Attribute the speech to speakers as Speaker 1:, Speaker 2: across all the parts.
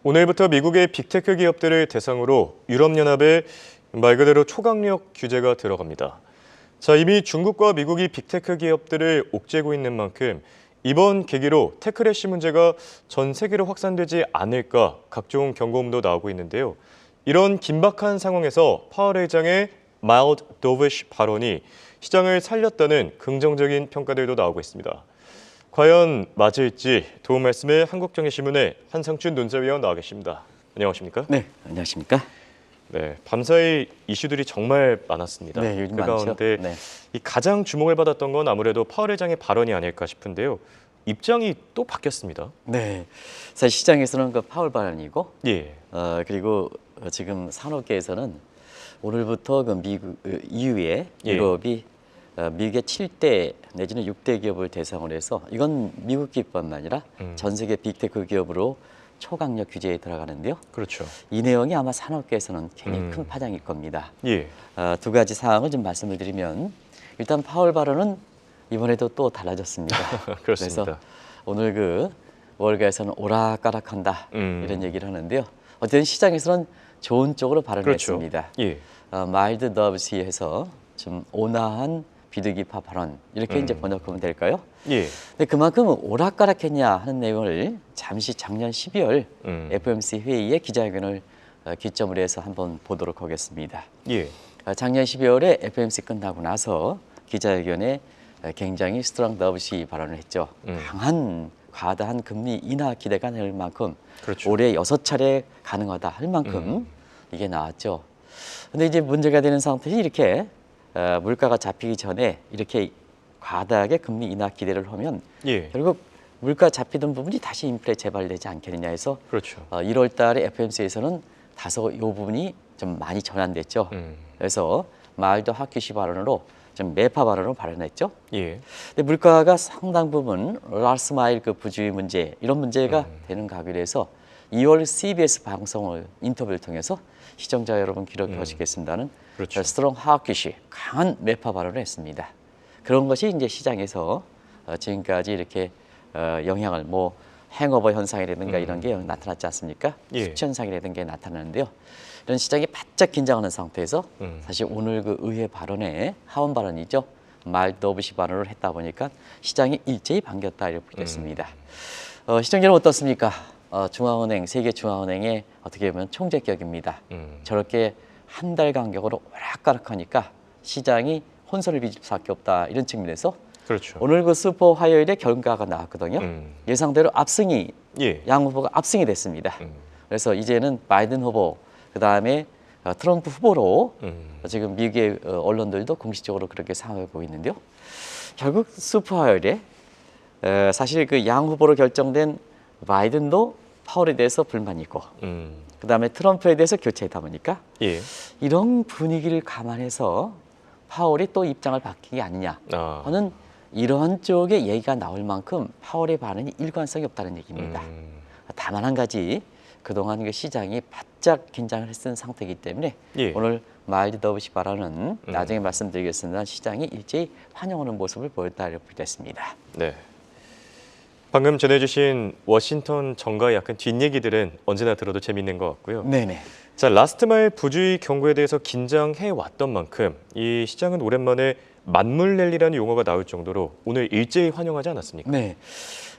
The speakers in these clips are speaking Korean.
Speaker 1: 오늘부터 미국의 빅테크 기업들을 대상으로 유럽연합의 말 그대로 초강력 규제가 들어갑니다. 자, 이미 중국과 미국이 빅테크 기업들을 옥죄고 있는 만큼 이번 계기로 테크래시 문제가 전 세계로 확산되지 않을까 각종 경고음도 나오고 있는데요. 이런 긴박한 상황에서 파월 회장의 마일드 도비쉬 발언이 시장을 살렸다는 긍정적인 평가들도 나오고 있습니다. 과연 맞을지 도움 말씀에 한국경제신문의 한상춘 논설위원 나와 계십니다. 안녕하십니까?
Speaker 2: 네, 안녕하십니까?
Speaker 1: 네, 밤사이 이슈들이 정말 많았습니다.
Speaker 2: 네, 요즘
Speaker 1: 그
Speaker 2: 많죠.
Speaker 1: 가운데
Speaker 2: 네.
Speaker 1: 이 가장 주목을 받았던 건 아무래도 파월 회장의 발언이 아닐까 싶은데요. 입장이 또 바뀌었습니다.
Speaker 2: 네, 사실 시장에서는 그 파월 발언이고,
Speaker 1: 예,
Speaker 2: 그리고 지금 산업계에서는 오늘부터 그 미국 EU의
Speaker 1: 예.
Speaker 2: 유럽이 미국의 7대 내지는 6대 기업을 대상으로 해서 이건 미국 기업뿐만 아니라 전 세계 빅테크 기업으로 초강력 규제에 들어가는데요.
Speaker 1: 그렇죠.
Speaker 2: 이 내용이 아마 산업계에서는 굉장히 큰 파장일 겁니다.
Speaker 1: 예,
Speaker 2: 두 가지 사항을 좀 말씀을 드리면 일단 파월 발언은 이번에도 또 달라졌습니다.
Speaker 1: 그렇습니다.
Speaker 2: 그래서 오늘 그 월가에서는 오락가락한다 이런 얘기를 하는데요. 어쨌든 시장에서는 좋은 쪽으로 발언했습니다.
Speaker 1: 그렇죠. 예,
Speaker 2: 마일드 더브시해서 좀 온화한 비둘기파 발언 이렇게 이제 번역하면 될까요?
Speaker 1: 예,
Speaker 2: 근데 그만큼 오락가락했냐 하는 내용을 잠시 작년 12월 FOMC 회의의 기자회견을 기점으로 해서 한번 보도록 하겠습니다.
Speaker 1: 예,
Speaker 2: 작년 12월에 FOMC 끝나고 나서 기자회견에 굉장히 스트롱 더브시 발언을 했죠. 강한 과다한 금리 인하 기대가 될 만큼
Speaker 1: 그렇죠.
Speaker 2: 올해 6차례 가능하다 할 만큼 이게 나왔죠. 근데 이제 문제가 되는 상태에서 이렇게 물가가 잡히기 전에 이렇게 과다하게 금리 인하 기대를 하면
Speaker 1: 예,
Speaker 2: 결국 물가 잡히던 부분이 다시 인플레 재발되지 않겠느냐 해서
Speaker 1: 그렇죠.
Speaker 2: 1월 달에 FOMC에서는 다소 이 부분이 좀 많이 전환됐죠. 그래서 마일드 하키시 발언으로 좀 매파 발언으로 발언했죠.
Speaker 1: 예,
Speaker 2: 근데 물가가 상당 부분 라스트 마일 그 부주의 문제 이런 문제가 되는 가기로 해서 2월 CBS 방송을 인터뷰를 통해서 시청자 여러분 기록해 주시겠습니다는
Speaker 1: 그렇죠.
Speaker 2: 스트롱 하키시 강한 매파 발언을 했습니다. 그런 것이 이제 시장에서 지금까지 이렇게 영향을 뭐 행오버 현상이라든가 이런 게 나타났지 않습니까?
Speaker 1: 예.
Speaker 2: 수치 현상이라든가 게 나타나는데요. 이런 시장이 바짝 긴장하는 상태에서 사실 오늘 그 의회 발언에 하원 발언이죠. 마일드 오브시 발언을 했다 보니까 시장이 일제히 반겼다 이렇게 됐습니다. 시장 여러분 어떻습니까? 중앙은행, 세계 중앙은행의 어떻게 보면 총재격입니다. 저렇게 한 달 간격으로 오락가락하니까 시장이 혼선을 빚을 수밖에 없다 이런 측면에서
Speaker 1: 그렇죠.
Speaker 2: 오늘 그 슈퍼 화요일에 결과가 나왔거든요. 예상대로 압승이
Speaker 1: 예,
Speaker 2: 양 후보가 압승이 됐습니다. 그래서 이제는 바이든 후보 그다음에 트럼프 후보로 지금 미국의 언론들도 공식적으로 그렇게 상하고 있는데요. 결국 슈퍼 화요일에 사실 그 양 후보로 결정된 바이든도 파월에 대해서 불만이 있고 그다음에 트럼프에 대해서 교체했다 보니까
Speaker 1: 예,
Speaker 2: 이런 분위기를 감안해서 파월이 또 입장을 바뀌는 게 아니냐
Speaker 1: 아,
Speaker 2: 하는 이러한 쪽의 얘기가 나올 만큼 파월의 반응이 일관성이 없다는 얘기입니다. 다만 한 가지 그동안 그 시장이 바짝 긴장을 했던 상태이기 때문에
Speaker 1: 예.
Speaker 2: 오늘 마일드 더브시 발언은 나중에 말씀드리겠습니다. 시장이 일제히 환영하는 모습을 보였다 이렇게 됐습니다.
Speaker 1: 네. 방금 전해주신 워싱턴 정가의 약간 뒷얘기들은 언제나 들어도 재밌는 것 같고요.
Speaker 2: 네네.
Speaker 1: 자, 라스트 마일 부주의 경고에 대해서 긴장해 왔던 만큼 이 시장은 오랜만에 만물 랠리라는 용어가 나올 정도로 오늘 일제히 환영하지 않았습니까?
Speaker 2: 네.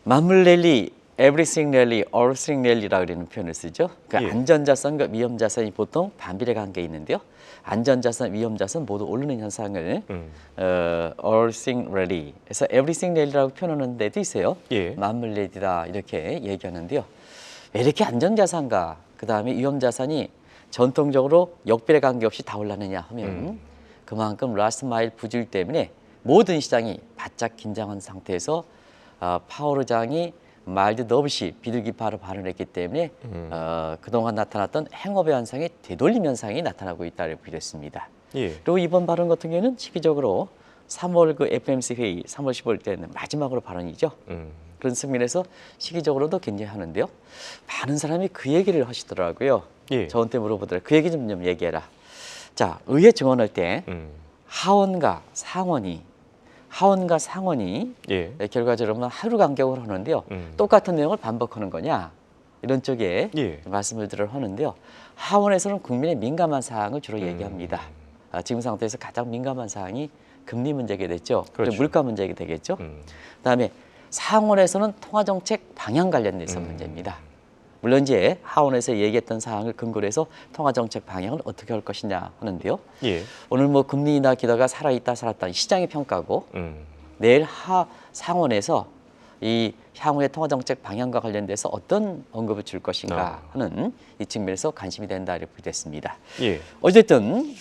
Speaker 2: 만물 랠리, everything 랠리, everything 랠리라 그러는 표현을 쓰죠. 그
Speaker 1: 예.
Speaker 2: 안전자산과 위험자산이 보통 반비례 관계에 있는데요. 안전자산, 위험자산 모두 오르는 현상을 everything 랠리, 그래서 everything 랠리라고 표현하는 데도 있어요.
Speaker 1: 예.
Speaker 2: 만물 랠리다 이렇게 얘기하는데요. 왜 이렇게 안전자산과 그 다음에 위험자산이 전통적으로 역비례 관계없이 다 올랐느냐 하면 그만큼 라스트 마일 부주의 때문에 모든 시장이 바짝 긴장한 상태에서 파월 의장이 마일드 더브시 비둘기파로 발언했기 때문에 그동안 나타났던 행업의 현상이 되돌림 현상이 나타나고 있다고 보겠습니다.
Speaker 1: 예.
Speaker 2: 그리고 이번 발언 같은 경우에는 시기적으로 3월 그 FOMC 회의 3월 15일 때는 마지막으로 발언이죠. 그런 측면에서 시기적으로도 굉장히 하는데요. 많은 사람이 그 얘기를 하시더라고요.
Speaker 1: 예.
Speaker 2: 저한테 물어보더라고요. 그 얘기 좀 얘기해라. 자, 의회 증언할 때 하원과 상원이
Speaker 1: 예.
Speaker 2: 결과적으로 하루 간격으로 하는데요. 똑같은 내용을 반복하는 거냐 이런 쪽에
Speaker 1: 예.
Speaker 2: 말씀을 드려 하는데요. 하원에서는 국민의 민감한 사항을 주로 얘기합니다. 지금 상태에서 가장 민감한 사항이 금리 문제가 됐죠.
Speaker 1: 그렇죠.
Speaker 2: 물가 문제가 되겠죠. 그다음에 상원에서는 통화정책 방향 관련돼서 문제입니다. 물론 이제 하원에서 얘기했던 사항을 근거로 해서 통화정책 방향을 어떻게 할 것이냐 하는데요.
Speaker 1: 예.
Speaker 2: 오늘 뭐 금리 인하 기대가 살아있다 살았다 시장의 평가고 내일 상원에서 이 향후의 통화정책 방향과 관련돼서 어떤 언급을 줄 것인가 하는 이 측면에서 관심이 된다 이렇게 됐습니다.
Speaker 1: 예.
Speaker 2: 어쨌든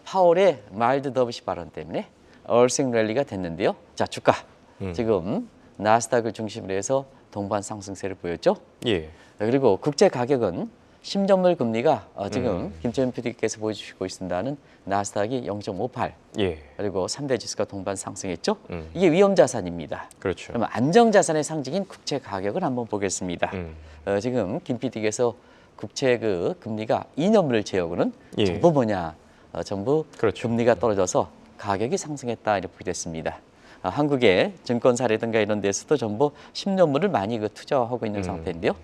Speaker 2: 파월의 마일드 더비시 발언 때문에 얼싱 랠리가 됐는데요. 자 주가 지금 나스닥을 중심으로 해서 동반 상승세를 보였죠.
Speaker 1: 예.
Speaker 2: 그리고 국제 가격은 심전물 금리가 지금 김철민 PD께서 보여주시고 있습니다는 나스닥이 0.58
Speaker 1: 예.
Speaker 2: 그리고 3대 지수가 동반 상승했죠. 이게 위험 자산입니다.
Speaker 1: 그렇죠.
Speaker 2: 그러면 안정 자산의 상징인 국채 가격을 한번 보겠습니다. 지금 김 PD께서 국채 그 금리가 2년물을 제어하고는
Speaker 1: 예.
Speaker 2: 전부 뭐냐? 전부
Speaker 1: 그렇죠.
Speaker 2: 금리가 떨어져서 가격이 상승했다 이렇게 됐습니다. 한국의 증권사라든가 이런 데서도 전부 10년물을 많이 투자하고 있는 상태인데요.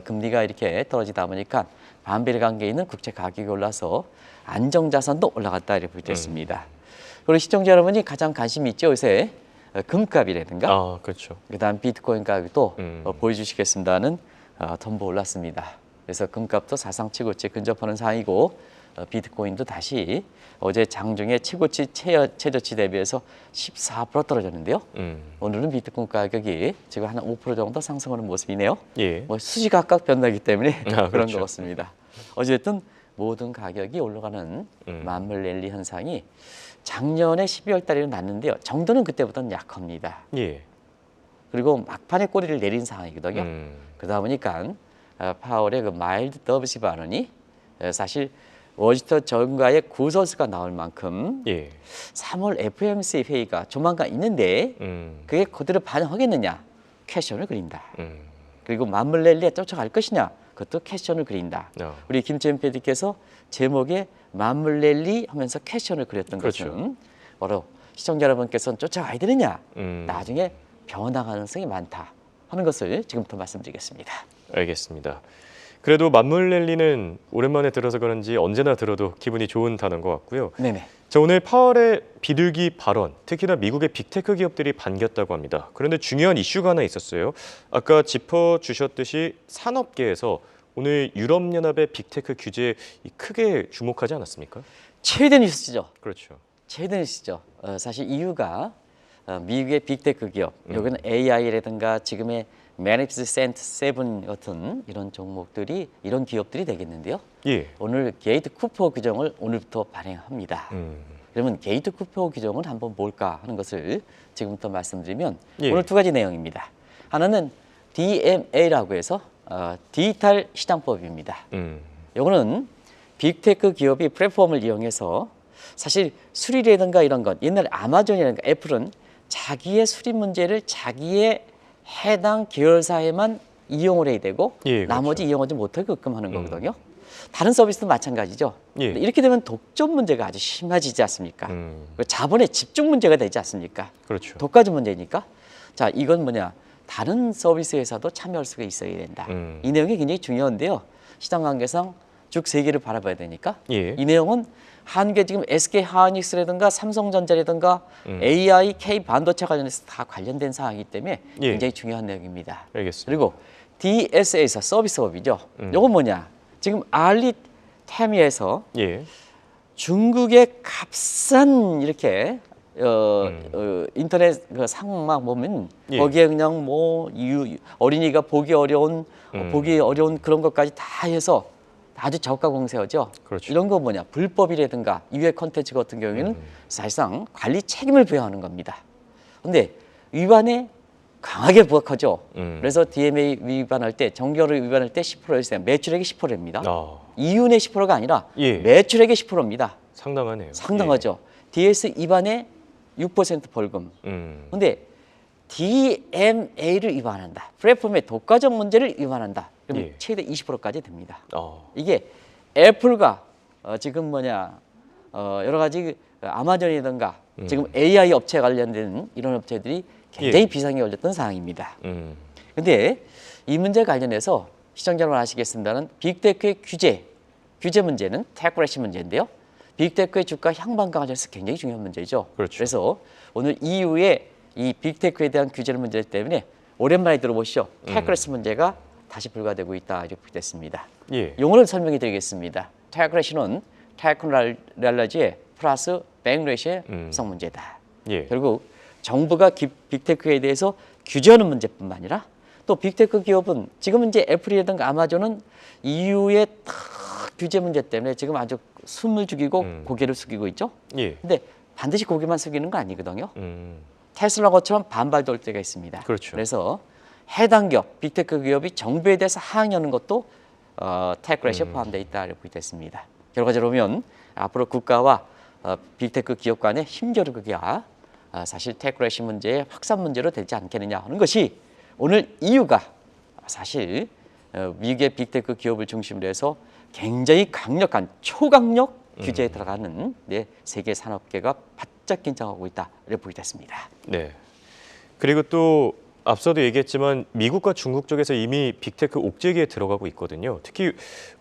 Speaker 2: 금리가 이렇게 떨어지다 보니까 반비례 관계에 있는 국채 가격이 올라서 안정자산도 올라갔다 이렇게 됐습니다. 그리고 시청자 여러분이 가장 관심이 있죠. 요새 금값이라든가
Speaker 1: 아, 그렇죠.
Speaker 2: 그다음 비트코인 가격도 보여주시겠습니다는 전부 올랐습니다. 그래서 금값도 사상 최고치에 근접하는 상황이고 비트코인도 다시 어제 장중에 최고치 최저치 대비해서 14% 떨어졌는데요. 오늘은 비트코인 가격이 지금 한 5% 정도 상승하는 모습이네요.
Speaker 1: 예.
Speaker 2: 뭐 수시각각 변하기 때문에 그런
Speaker 1: 그렇죠.
Speaker 2: 것 같습니다. 어쨌든 모든 가격이 올라가는 만물 랠리 현상이 작년에 12월 달에는 났는데요. 정도는 그때보다는 약합니다.
Speaker 1: 예.
Speaker 2: 그리고 막판에 꼬리를 내린 상황이거든요. 그러다 보니까 파월의 그 마일드 더비시 발언이 사실 워싱턴 정가의 구설수가 나올 만큼
Speaker 1: 예.
Speaker 2: 3월 FOMC 회의가 조만간 있는데 그게 그대로 반영하겠느냐? 퀘션을 그린다. 그리고 만물 랠리에 쫓아갈 것이냐? 그것도 퀘션을 그린다. 우리 김재현 PD께서 제목에 만물 랠리 하면서 퀘션을 그렸던
Speaker 1: 그렇죠.
Speaker 2: 것은 바로 시청자 여러분께서는 쫓아가야 되느냐? 나중에 변화 가능성이 많다 하는 것을 지금부터 말씀드리겠습니다.
Speaker 1: 알겠습니다. 그래도 만물 랠리는 오랜만에 들어서 그런지 언제나 들어도 기분이 좋은 단어인 것 같고요.
Speaker 2: 네네.
Speaker 1: 자, 오늘 파월의 비둘기 발언, 특히나 미국의 빅테크 기업들이 반겼다고 합니다. 그런데 중요한 이슈가 하나 있었어요. 아까 짚어주셨듯이 산업계에서 오늘 유럽연합의 빅테크 규제에 크게 주목하지 않았습니까?
Speaker 2: 최대 뉴스죠.
Speaker 1: 그렇죠.
Speaker 2: 최대 뉴스죠. 사실 이유가 미국의 빅테크 기업, 여기는 AI라든가 지금의 Magnificent Seven 같은 이런 종목들이 이런 기업들이 되겠는데요.
Speaker 1: 예.
Speaker 2: 오늘 게이트 쿠퍼 규정을 오늘부터 발행합니다. 그러면 게이트 쿠퍼 규정은 한번 뭘까 하는 것을 지금부터 말씀드리면
Speaker 1: 예.
Speaker 2: 오늘 두 가지 내용입니다. 하나는 DMA라고 해서 디지털 시장법입니다. 이거는 빅테크 기업이 플랫폼을 이용해서 사실 수리라든가 이런 것 옛날에 아마존이라든가 애플은 자기의 수리 문제를 자기의 해당 계열사에만 이용을 해야 되고
Speaker 1: 예, 그렇죠.
Speaker 2: 나머지 이용하지 못하게끔 하는 거거든요. 다른 서비스도 마찬가지죠.
Speaker 1: 예.
Speaker 2: 이렇게 되면 독점 문제가 아주 심해지지 않습니까? 자본의 집중 문제가 되지 않습니까?
Speaker 1: 그렇죠.
Speaker 2: 독과점 문제니까. 자, 이건 뭐냐? 다른 서비스 회사도 참여할 수가 있어야 된다. 이 내용이 굉장히 중요한데요. 시장 관계상 쭉 세계를 바라봐야 되니까.
Speaker 1: 예.
Speaker 2: 이 내용은 한국의 지금 SK 하이닉스라든가 삼성전자라든가 AI, K 반도체 관련해서 다 관련된 사항이기 때문에
Speaker 1: 예.
Speaker 2: 굉장히 중요한 내용입니다.
Speaker 1: 알겠습니다.
Speaker 2: 그리고 DSA에서 서비스업이죠. 이건 뭐냐? 지금 알리테미에서
Speaker 1: 예.
Speaker 2: 중국의 값싼 이렇게 인터넷 그 상막 보면
Speaker 1: 예.
Speaker 2: 거기에 그냥 뭐 어린이가 보기 어려운 그런 것까지 다 해서 아주 저가 공세하죠.
Speaker 1: 그렇죠.
Speaker 2: 이런 거 뭐냐 불법이라든가 유해 콘텐츠 같은 경우에는 사실상 관리 책임을 부여하는 겁니다. 그런데 위반에 강하게 부각하죠. 그래서 DMA 위반할 때 정결을 위반할 때 10%였어요. 매출액이 10%입니다. 이윤의 10%가 아니라
Speaker 1: 예.
Speaker 2: 매출액의 10%입니다.
Speaker 1: 상당하네요.
Speaker 2: 상당하죠. DS 위반에 6% 벌금. 그런데 DMA를 위반한다. 플랫폼의 독과점 문제를 위반한다. 그럼
Speaker 1: 예.
Speaker 2: 최대 20%까지 됩니다.
Speaker 1: 아.
Speaker 2: 이게 애플과 지금 뭐냐 여러 가지 아마존이든가 지금 AI 업체 관련된 이런 업체들이 굉장히
Speaker 1: 예.
Speaker 2: 비상에 걸렸던 상황입니다.
Speaker 1: 음.
Speaker 2: 근데 이 문제 관련해서 시청자 여러분 아시겠습니다는 빅테크의 규제 문제는 테크래시 문제인데요. 빅테크의 주가 향방 강화에서 굉장히 중요한 문제죠.
Speaker 1: 그렇죠.
Speaker 2: 그래서 오늘 이후에 이 빅테크에 대한 규제 문제 때문에 오랜만에 들어보시죠. 테크래시 문제가 다시 불가되고 있다 이렇게 됐습니다.
Speaker 1: 예.
Speaker 2: 용어를 설명해 드리겠습니다. 테크래시는 테크놀로지의 플러스 백레시의 성 문제다.
Speaker 1: 예.
Speaker 2: 결국 정부가 빅테크에 대해서 규제하는 문제뿐만 아니라 또 빅테크 기업은 지금 이제 애플이라든가 아마존은 이후에 탁 규제 문제 때문에 지금 아주 숨을 죽이고 고개를 숙이고 있죠.
Speaker 1: 예.
Speaker 2: 근데 반드시 고개만 숙이는 거 아니거든요.
Speaker 1: 음.
Speaker 2: 테슬라 것처럼 반발도 올 때가 있습니다.
Speaker 1: 그렇죠.
Speaker 2: 그래서 해당 기업, 빅테크 기업이 정부에 대해서 항의하는 것도 테크래시에 포함되어 있다 이렇게 됐습니다. 결과적으로 보면 앞으로 국가와 빅테크 기업 간의 힘겨루기가 사실 테크래시 문제의 확산 문제로 되지 않겠느냐 하는 것이 오늘 이유가 사실 미국의 빅테크 기업을 중심으로 해서 굉장히 강력한 초강력 규제에 들어가는 세계 산업계가 바짝 긴장하고 있다 이렇게 보게 됐습니다.
Speaker 1: 네. 그리고 또 앞서도 얘기했지만 미국과 중국 쪽에서 이미 빅테크 옥죄기에 들어가고 있거든요. 특히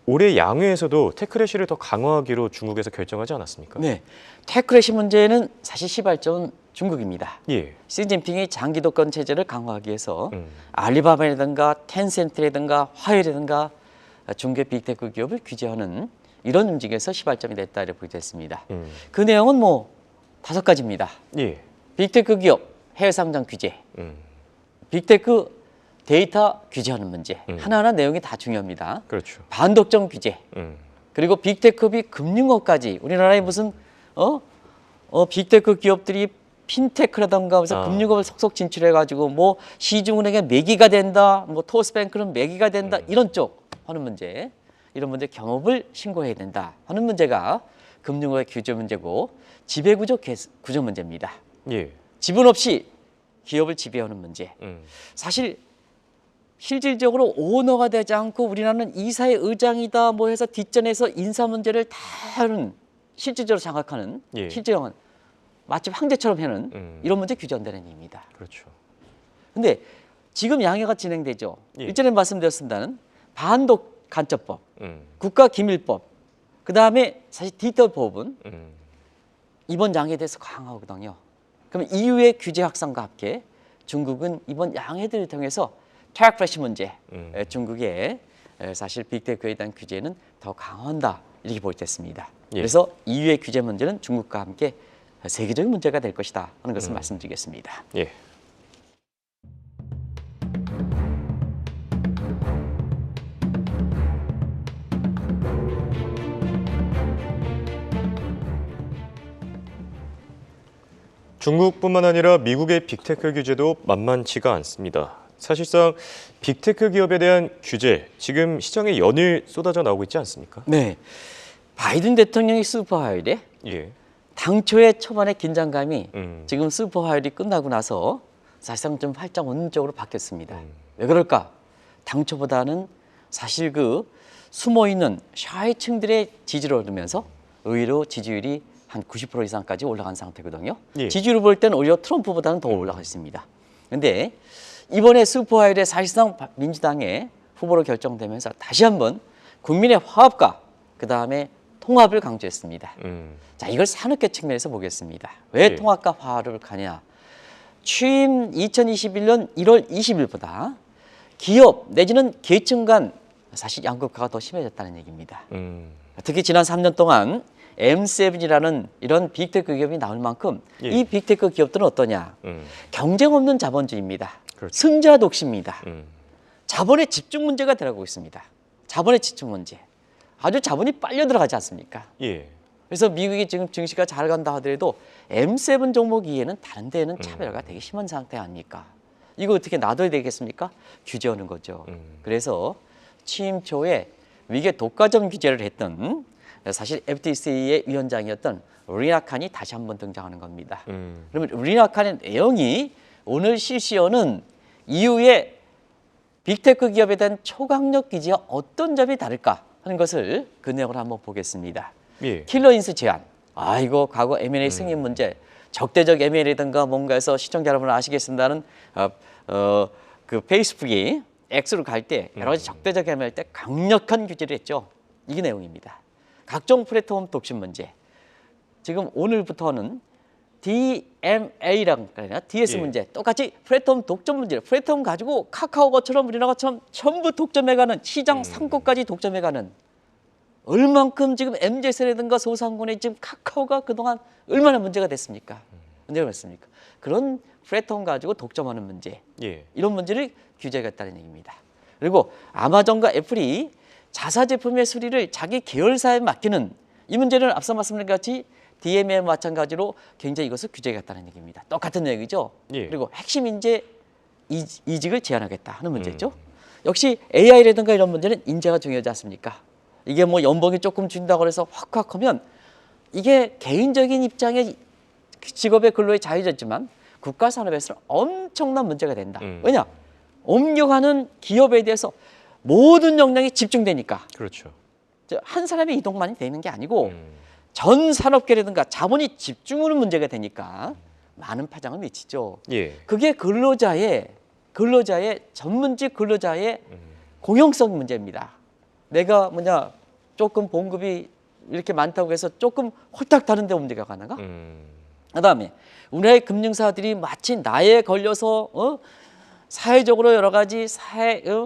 Speaker 1: 올해 양회에서도 테크래시를 더 강화하기로 중국에서 결정하지 않았습니까?
Speaker 2: 네, 테크래시 문제는 사실 시발점은 중국입니다.
Speaker 1: 예.
Speaker 2: 시진핑이 장기 독권 체제를 강화하기 위해서 알리바바라든가 텐센트라든가 화웨이라든가 중국의 빅테크 기업을 규제하는 이런 움직임에서 시발점이 됐다 이렇게 됐습니다. 그 내용은 뭐 5가지입니다.
Speaker 1: 예.
Speaker 2: 빅테크 기업 해외 상장 규제, 빅테크 데이터 규제하는 문제 하나하나 내용이 다 중요합니다.
Speaker 1: 그렇죠.
Speaker 2: 반독점 규제 그리고 빅테크비 금융업까지 우리나라에 무슨 빅테크 기업들이 핀테크라던가 그래서 금융업을 속속 진출해가지고 뭐 시중은행에 매기가 된다, 뭐 토스뱅크는 매기가 된다 이런 쪽 하는 문제, 이런 문제 경업을 신고해야 된다 하는 문제가 금융업의 규제 문제고 지배구조 구조 문제입니다.
Speaker 1: 예.
Speaker 2: 지분 없이 기업을 지배하는 문제. 사실 실질적으로 오너가 되지 않고 우리나라는 이사의 의장이다 뭐 해서 뒷전에서 인사 문제를 다 하는 실질적으로 장악하는
Speaker 1: 예.
Speaker 2: 실질적인 마치 황제처럼 해는 이런 문제 규제한다는 얘기입니다.
Speaker 1: 그렇죠.
Speaker 2: 근데 지금 양해가 진행되죠.
Speaker 1: 예.
Speaker 2: 일전에 말씀드렸습니다는 반독 간접법, 국가기밀법, 그 다음에 사실 디지털법은 이번 양해에 대해서 강화하거든요. 그럼 이후의 규제 확산과 함께 중국은 이번 양해들을 통해서 테크래시 문제, 중국의 사실 빅테크에 대한 규제는 더 강화한다 이렇게 보였습니다.
Speaker 1: 예.
Speaker 2: 그래서 이후의 규제 문제는 중국과 함께 세계적인 문제가 될 것이다 하는 것을 말씀드리겠습니다.
Speaker 1: 예. 중국뿐만 아니라 미국의 빅테크 규제도 만만치가 않습니다. 사실상 빅테크 기업에 대한 규제, 지금 시장에 연일 쏟아져 나오고 있지 않습니까?
Speaker 2: 네, 바이든 대통령이 슈퍼하이래
Speaker 1: 예.
Speaker 2: 당초에 초반에 긴장감이
Speaker 1: 지금
Speaker 2: 지금 슈퍼하이리 끝나고 나서 사실상 좀 활짝 오는 쪽으로 바뀌었습니다. 왜 그럴까? 당초보다는 사실 그 숨어있는 샤이층들의 지지를 얻으면서 의외로 지지율이 한 90% 이상까지 올라간 상태거든요.
Speaker 1: 예.
Speaker 2: 지지율을 볼 때는 오히려 트럼프보다는 더 올라가 있습니다. 그런데 이번에 슈퍼하이리 사실상 민주당의 후보로 결정되면서 다시 한번 국민의 화합과 그다음에 통합을 강조했습니다. 자, 이걸 산업계 측면에서 보겠습니다. 왜
Speaker 1: 예.
Speaker 2: 통합과 화합을 가냐? 취임 2021년 1월 20일보다 기업 내지는 계층 간 사실 양극화가 더 심해졌다는 얘기입니다. 특히 지난 3년 동안 M7이라는 이런 빅테크 기업이 나올 만큼
Speaker 1: 예.
Speaker 2: 이 빅테크 기업들은 어떠냐? 경쟁 없는 자본주의입니다.
Speaker 1: 그렇죠.
Speaker 2: 승자 독식입니다. 자본의 집중 문제가 들어가고 있습니다. 자본의 집중 문제. 아주 자본이 빨려 들어가지 않습니까?
Speaker 1: 예.
Speaker 2: 그래서 미국이 지금 증시가 잘 간다 하더라도 M7 종목 이외에는 다른 데에는 차별화가 되게 심한 상태 아닙니까? 이거 어떻게 놔둬야 되겠습니까? 규제하는 거죠. 그래서 취임 초에 미국의 독과점 규제를 했던 사실 FTC의 위원장이었던 리나 칸이 다시 한번 등장하는 겁니다. 그러면 리나 칸의 내용이 오늘 실시하는 이후에 빅테크 기업에 대한 초강력 규제와 어떤 점이 다를까 하는 것을 그 내용을 한번 보겠습니다.
Speaker 1: 예.
Speaker 2: 킬러 인수 제한. 이거 과거 M&A 승인 문제, 적대적 M&A든가 뭔가 해서 시청자 여러분 아시겠습니다는 그 페이스북이 X로 갈 때 여러 가지 적대적 행위할 때 강력한 규제를 했죠. 이게 내용입니다. 각종 플랫폼 독점 문제. 지금 오늘부터는 DMA라고 그러나 DS
Speaker 1: 예.
Speaker 2: 문제. 똑같이 플랫폼 독점 문제. 플랫폼 가지고 카카오처럼 우리나라 것처럼 전부 독점해가는 시장 상권까지 독점해가는 얼만큼 지금 MZ세라든가 소상공인에 지금 카카오가 그동안 얼마나 문제가 됐습니까? 문제가 됐습니까? 그런 플랫폼 가지고 독점하는 문제.
Speaker 1: 예.
Speaker 2: 이런 문제를 규제하겠다는 얘기입니다. 그리고 아마존과 애플이 자사 제품의 수리를 자기 계열사에 맡기는 이 문제는 앞서 말씀드린 것 같이 DMA 마찬가지로 굉장히 이것을 규제하겠다는 얘기입니다. 똑같은 얘기죠.
Speaker 1: 예.
Speaker 2: 그리고 핵심 인재 이직을 제한하겠다 하는 문제죠. 역시 AI라든가 이런 문제는 인재가 중요하지 않습니까? 이게 뭐 연봉이 조금 준다고 해서 확확 하면 이게 개인적인 입장에 직업의 근로에 자유졌지만 국가 산업에서는 엄청난 문제가 된다. 왜냐? 옮겨가는 기업에 대해서 모든 역량이 집중되니까
Speaker 1: 그렇죠.
Speaker 2: 한 사람의 이동만이 되는 게 아니고 전 산업계라든가 자본이 집중하는 문제가 되니까 많은 파장을 미치죠.
Speaker 1: 예.
Speaker 2: 그게 근로자의 전문직 근로자의 공용성 문제입니다. 내가 조금 봉급이 이렇게 많다고 해서 조금 홀딱 다른 데 옮겨가나가? 그다음에 우리나라의 금융사들이 마치 나에 걸려서 사회적으로 여러 가지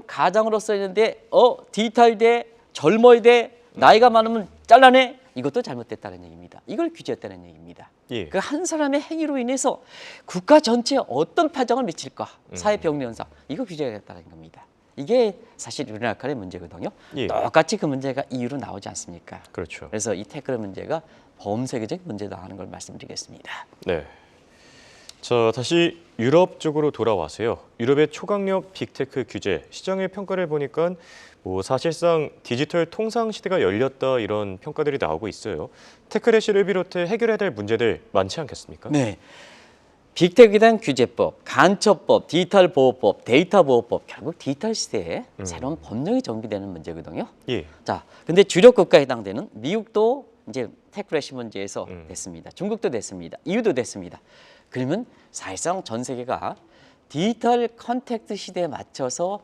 Speaker 2: 가장으로 써있는데 디지털대 젊어야 돼 나이가 많으면 잘라내 이것도 잘못됐다는 얘기입니다. 이걸 규제했다는 얘기입니다.
Speaker 1: 예.
Speaker 2: 그 한 사람의 행위로 인해서 국가 전체에 어떤 파장을 미칠까 사회 병리 현상 이거 규제하겠다는 겁니다. 이게 사실 우리나라의 문제거든요.
Speaker 1: 예.
Speaker 2: 똑같이 그 문제가 EU로 나오지 않습니까?
Speaker 1: 그렇죠.
Speaker 2: 그래서 이 태클 문제가 범세계적 문제다 하는 걸 말씀드리겠습니다.
Speaker 1: 네. 자, 다시 유럽 쪽으로 돌아와서요. 유럽의 초강력 빅테크 규제 시장의 평가를 보니까 사실상 디지털 통상 시대가 열렸다 이런 평가들이 나오고 있어요. 태클의 시를 비롯해 해결해야 될 문제들 많지 않겠습니까?
Speaker 2: 네. 빅테크에 대한 규제법, 간첩법, 디지털 보호법, 데이터 보호법 결국 디지털 시대에 새로운 법령이 정비되는 문제거든요.
Speaker 1: 예.
Speaker 2: 자, 근데 주력 국가에 해당되는 미국도 이제 태클래시 문제에서 됐습니다. 중국도 됐습니다. EU도 됐습니다. 그러면 사실상 전 세계가 디지털 컨택트 시대에 맞춰서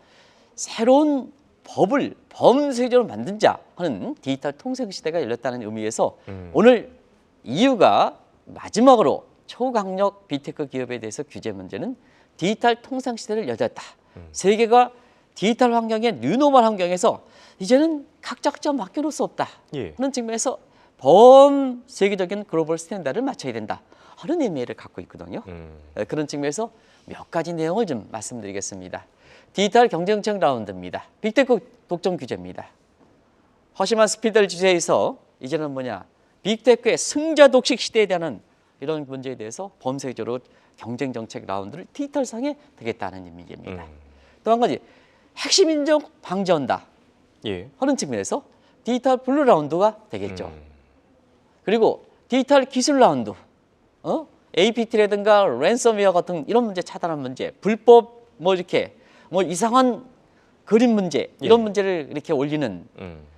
Speaker 2: 새로운 법을 범세적으로 만든자 하는 디지털 통상 시대가 열렸다는 의미에서 오늘 EU가 마지막으로 초강력 빅테크 기업에 대해서 규제 문제는 디지털 통상 시대를 열었다. 세계가 디지털 환경의 뉴노멀 환경에서 이제는 각자 맡겨놓을 수 없다
Speaker 1: 예.
Speaker 2: 하는 측면에서 범세계적인 글로벌 스탠다드를 맞춰야 된다 하는 의미를 갖고 있거든요. 그런 측면에서 몇 가지 내용을 좀 말씀드리겠습니다. 디지털 경쟁력 라운드입니다. 빅테크 독점 규제입니다. 허심한 스피드를 주제에서 이제는 빅테크의 승자 독식 시대에 대한 이런 문제에 대해서 범세적으로 경쟁 정책 라운드를 디지털상에 되겠다는 의미입니다. 또 한 가지 핵심 인정 방지한다
Speaker 1: 예.
Speaker 2: 하는 측면에서 디지털 블루 라운드가 되겠죠. 그리고 디지털 기술 라운드, APT라든가 랜섬웨어 같은 이런 문제 차단한 문제, 불법 이상한 그림 문제 이런
Speaker 1: 예.
Speaker 2: 문제를 이렇게 올리는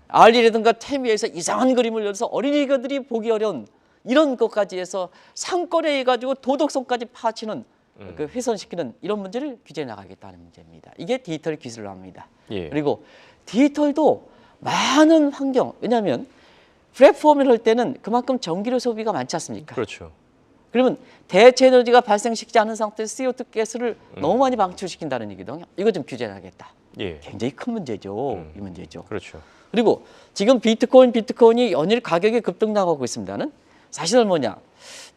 Speaker 2: 알리라든가 태미에서 이상한 그림을 올려서 어린이들이 보기 어려운 이런 것까지 해서 상권에 해가지고 도덕성까지 파치는 훼손시키는 이런 문제를 규제해 나가겠다는 문제입니다. 이게 디지털 기술을 합니다.
Speaker 1: 예.
Speaker 2: 그리고 디지털도 많은 환경, 왜냐하면 플랫폼을 할 때는 그만큼 전기료 소비가 많지 않습니까?
Speaker 1: 그렇죠.
Speaker 2: 그러면 대체 에너지가 발생시키지 않은 상태에서 CO2 가스를 너무 많이 방출시킨다는 얘기거든요. 이거 좀 규제하겠다.
Speaker 1: 예.
Speaker 2: 굉장히 큰 문제죠. 이 문제죠.
Speaker 1: 그렇죠.
Speaker 2: 그리고 지금 비트코인이 연일 가격이 급등 나가고 있습니다는 사실은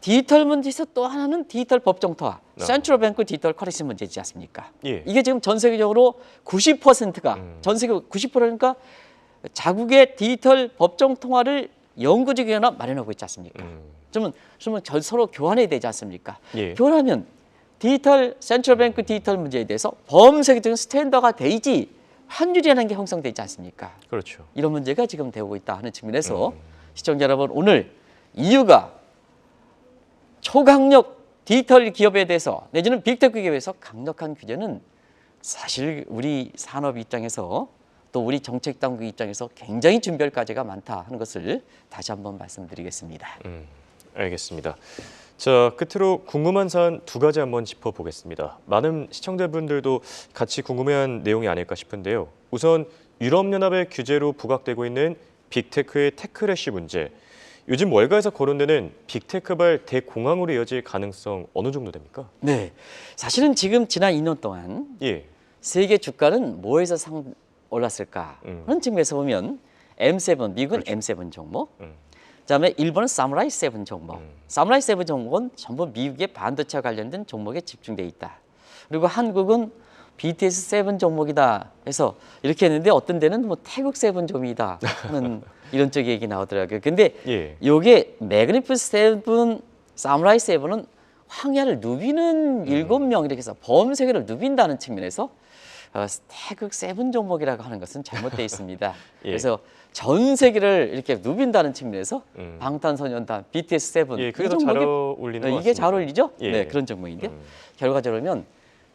Speaker 2: 디지털 문제에서 또 하나는 디지털 법정토화, 센트럴 뱅크 디지털 커런시 문제지 않습니까?
Speaker 1: 예.
Speaker 2: 이게 지금 전 세계적으로 90%가 전 세계 90%니까 자국의 디지털 법정통화를 영구적이거나 마련하고 있지 않습니까? 그러면 서로 교환해야 되지 않습니까?
Speaker 1: 예.
Speaker 2: 교환하면 디지털 센트럴 뱅크 디지털 문제에 대해서 범세계적인 스탠더가 되지 환율이라는 게 형성되지 않습니까?
Speaker 1: 그렇죠.
Speaker 2: 이런 문제가 지금 되고 있다 하는 측면에서 시청자 여러분 오늘 EU가 초강력 디지털 기업에 대해서 내지는 빅테크 기업에서 강력한 규제는 사실 우리 산업 입장에서 또 우리 정책 당국 입장에서 굉장히 준비할 과제가 많다 하는 것을 다시 한번 말씀드리겠습니다.
Speaker 1: 알겠습니다. 자, 끝으로 궁금한 사안 두 가지 한번 짚어보겠습니다. 많은 시청자분들도 같이 궁금해한 내용이 아닐까 싶은데요. 우선 유럽연합의 규제로 부각되고 있는 빅테크의 테크래시 문제. 요즘 월가에서 거론되는 빅테크발 대공황으로 이어질 가능성 어느 정도 됩니까?
Speaker 2: 네, 사실은 지금 지난 2년 동안
Speaker 1: 예.
Speaker 2: 세계 주가는 뭐에서 올랐을까 하는 측면에서 보면 M7, 미국은 M7 종목, 그다음에 일본은 사무라이 7 종목. 사무라이 7 종목은 전부 미국의 반도체와 관련된 종목에 집중돼 있다. 그리고 한국은 BTS 7 종목이다 해서 이렇게 했는데 어떤 데는 뭐 태국 7 종목이다 하는 이런 쪽 얘기 나오더라고요. 근데
Speaker 1: 예.
Speaker 2: 요게 매그니피스 7, 사무라이 7은 황야를 누비는 7명 이렇게 해서 범세계를 누빈다는 측면에서 태극 7 종목이라고 하는 것은 잘못되어 있습니다.
Speaker 1: 예.
Speaker 2: 그래서 전 세계를 이렇게 누빈다는 측면에서 방탄소년단, BTS 7
Speaker 1: 예, 그게 더 잘 어울리는 것
Speaker 2: 이게
Speaker 1: 같습니다.
Speaker 2: 잘 어울리죠?
Speaker 1: 예.
Speaker 2: 네, 그런 종목인데요. 결과적으로 보면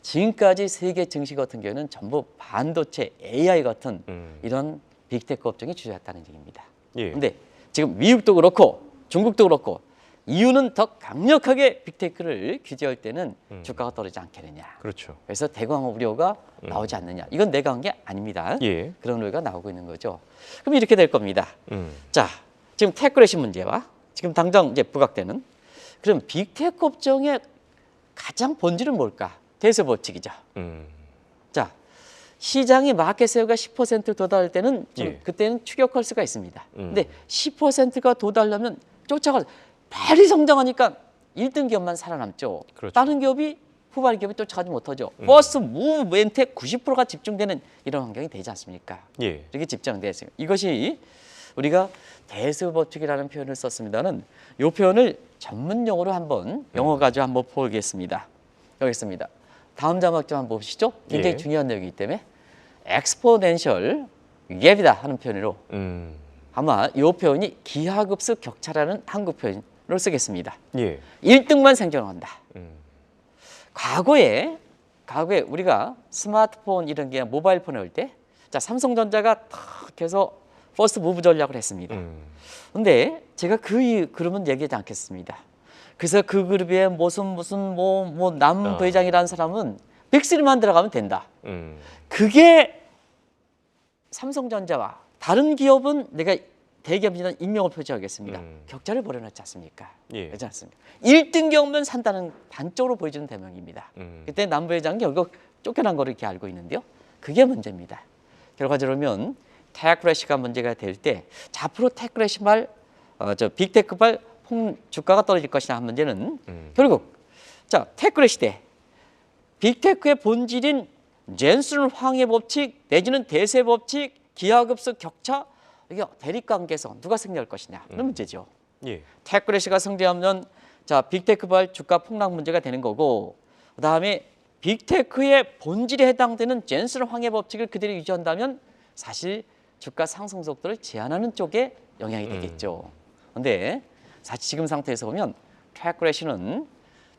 Speaker 2: 지금까지 세계 증시 같은 경우는 전부 반도체, AI 같은 이런 빅테크 업종이 주요했다는 얘기입니다.
Speaker 1: 예.
Speaker 2: 근데 지금 미국도 그렇고 중국도 그렇고 이유는 더 강력하게 빅테크를 규제할 때는 주가가 떨어지지 않겠느냐.
Speaker 1: 그렇죠.
Speaker 2: 그래서 대광 우려가 나오지 않느냐. 이건 내가 한 게 아닙니다.
Speaker 1: 예.
Speaker 2: 그런 우려가 나오고 있는 거죠. 그럼 이렇게 될 겁니다.
Speaker 1: 음.
Speaker 2: 자, 지금 테크래시 문제와 지금 당장 이제 부각되는 그럼 빅테크 업종의 가장 본질은 뭘까? 대세 법칙이죠. 자, 시장의 마켓 쉐어가 10% 도달할 때는 좀
Speaker 1: 예.
Speaker 2: 그때는 추격할 수가 있습니다. 근데 10%가 도달하면 쫓아가 빨리 성장하니까 1등 기업만 살아남죠.
Speaker 1: 그렇죠.
Speaker 2: 다른 기업이 후발 기업이 쫓아가지 못하죠. 퍼스트 무브멘트에 90%가 집중되는 이런 환경이 되지 않습니까?
Speaker 1: 예.
Speaker 2: 이렇게 집중되어 있습니다. 이것이 우리가 대세 법칙이라는 표현을 썼습니다는 이 표현을 전문 용어로 한번 영어 가지고 한번 보겠습니다. 여기 있습니다. 다음 자막 좀 한번 보시죠. 굉장히
Speaker 1: 예.
Speaker 2: 중요한 내용이기 때문에 exponential gap이다 하는 표현으로 아마 이 표현이 기하급수 격차라는 한국 표현으로 쓰겠습니다.
Speaker 1: 예.
Speaker 2: 1등만 생존한다. 과거에 우리가 스마트폰 이런 게 모바일 폰을 할 때 자, 삼성전자가 탁 해서 퍼스트 무브 전략을 했습니다. 근데 제가 그러면 얘기하지 않겠습니다. 그래서 그 그룹에 무슨 남 부회장이라는 사람은 빅3만 들어가면 된다. 그게 삼성전자와 다른 기업은 내가 대기업이라는 익명을 표시하겠습니다. 격차를 벌여놨지 않습니까?
Speaker 1: 예.
Speaker 2: 그렇지 않습니까? 1등 경면 산다는 단적으로 보여주는 대목입니다. 그때 남 부회장이 결국 쫓겨난 거를 이렇게 알고 있는데요. 그게 문제입니다. 결과적으로 보면 테크래시가 문제가 될 때 앞으로 테크래시발 빅테크발 주가가 떨어질 것이냐 한 문제는 결국 자 테크래시 때 빅테크의 본질인 젠슨 황해 법칙 내지는 대세 법칙 기하급수 격차 이게 대립관계에서 누가 승리할 것이냐 그런 문제죠.
Speaker 1: 예.
Speaker 2: 테크래시가 승리하면 자 빅테크발 주가 폭락 문제가 되는 거고 그다음에 빅테크의 본질에 해당되는 젠슨 황해 법칙을 그대로 유지한다면 사실 주가 상승 속도를 제한하는 쪽에 영향이 되겠죠. 그런데 사실 지금 상태에서 보면 테크래시는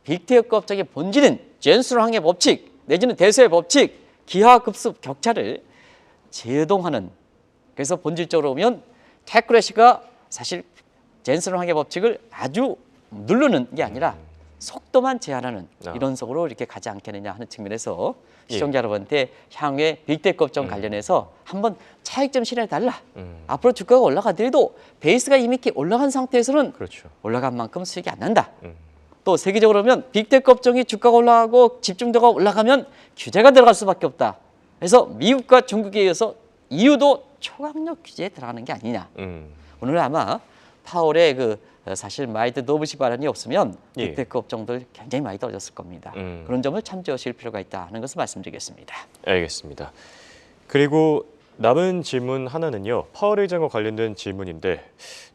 Speaker 2: 빅테크 업적의 본질은 젠슨 황해 법칙 내지는 대세의 법칙 기하급수 격차를 제동하는 그래서 본질적으로 보면 테크래시가 사실 젠슨 황해 법칙을 아주 누르는 게 아니라 속도만 제한하는 이런 속으로 이렇게 가지 않겠느냐 하는 측면에서 시청자 여러분한테 향후에 빅테크 업종 관련해서 한번 차익점 실현해달라. 앞으로 주가가 올라가더라도 베이스가 이미 이렇게 올라간 상태에서는
Speaker 1: 그렇죠.
Speaker 2: 올라간 만큼 수익이 안 난다. 또 세계적으로 보면 빅테크 업종이 주가가 올라가고 집중도가 올라가면 규제가 들어갈 수밖에 없다. 그래서 미국과 중국에 의해서 EU도 초강력 규제에 들어가는 게 아니냐. 오늘 아마 파월의 사실 마이드 노브시 발언이 없으면
Speaker 1: 예.
Speaker 2: 빅테크 업종들 굉장히 많이 떨어졌을 겁니다. 그런 점을 참조하실 필요가 있다 하는 것을 말씀드리겠습니다.
Speaker 1: 알겠습니다. 그리고 남은 질문 하나는요. 파월 의장과 관련된 질문인데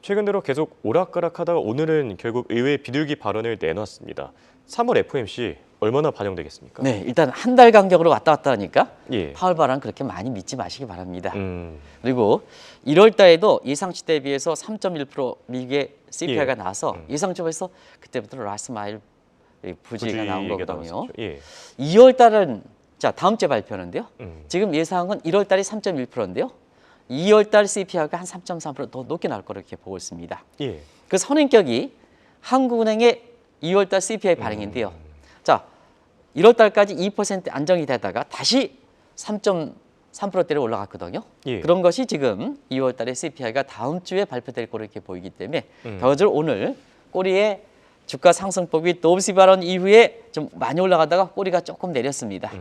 Speaker 1: 최근 들어 계속 오락가락하다가 오늘은 결국 의외의 비둘기 발언을 내놨습니다. 3월 FOMC 얼마나 반영되겠습니까?
Speaker 2: 네, 일단 한 달 간격으로 왔다 갔다 하니까
Speaker 1: 예.
Speaker 2: 파월 발언 그렇게 많이 믿지 마시기 바랍니다.
Speaker 1: 음.
Speaker 2: 그리고 1월 달에도 예상치 대비해서 3.1% 미국의 CPI가
Speaker 1: 예.
Speaker 2: 나와서 예상점에서 그때부터 라스트 마일 부지가 나온
Speaker 1: 부지가
Speaker 2: 거거든요.
Speaker 1: 나왔었죠. 예.
Speaker 2: 2월 달은 자 다음 주에 발표하는데요. 지금 예상은 1월 달이 3.1%인데요. 2월 달 CPI가 한 3.3%더 높게 나올 거로 이렇게 보고 있습니다.
Speaker 1: 예.
Speaker 2: 그 선행격이 한국은행의 2월달 CPI 발행인데요. 자, 1월달까지 2% 안정이 되다가 다시 3.3%대로 올라갔거든요.
Speaker 1: 예.
Speaker 2: 그런 것이 지금 2월달에 CPI가 다음 주에 발표될 거로 이렇게 보이기 때문에 결과적으로 오늘 꼬리에 주가 상승폭이 도브스 발언 이후에 좀 많이 올라가다가 꼬리가 조금 내렸습니다.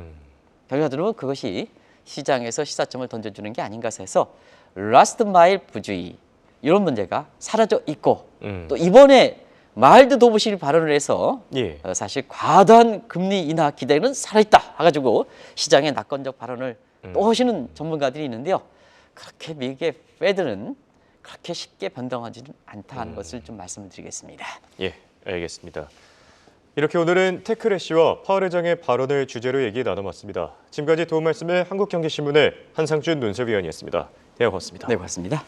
Speaker 2: 결과적으로 그것이 시장에서 시사점을 던져주는 게 아닌가 해서 라스트 마일 부주의 이런 문제가 사라져 있고 또 이번에 마일드 도브실 발언을 해서
Speaker 1: 예.
Speaker 2: 사실 과도한 금리 인하 기대는 살아있다 해가지고 시장의 낙관적 발언을 또 하시는 전문가들이 있는데요. 그렇게 미국의 페드는 그렇게 쉽게 변동하지는 않다는 것을 좀 말씀드리겠습니다.
Speaker 1: 예, 알겠습니다. 이렇게 오늘은 테크래시와 파월 의장의 발언을 주제로 얘기 나눠봤습니다. 지금까지 도움 말씀을 한국경제신문의 한상준 논설위원이었습니다. 네, 고맙습니다.
Speaker 2: 네, 고맙습니다.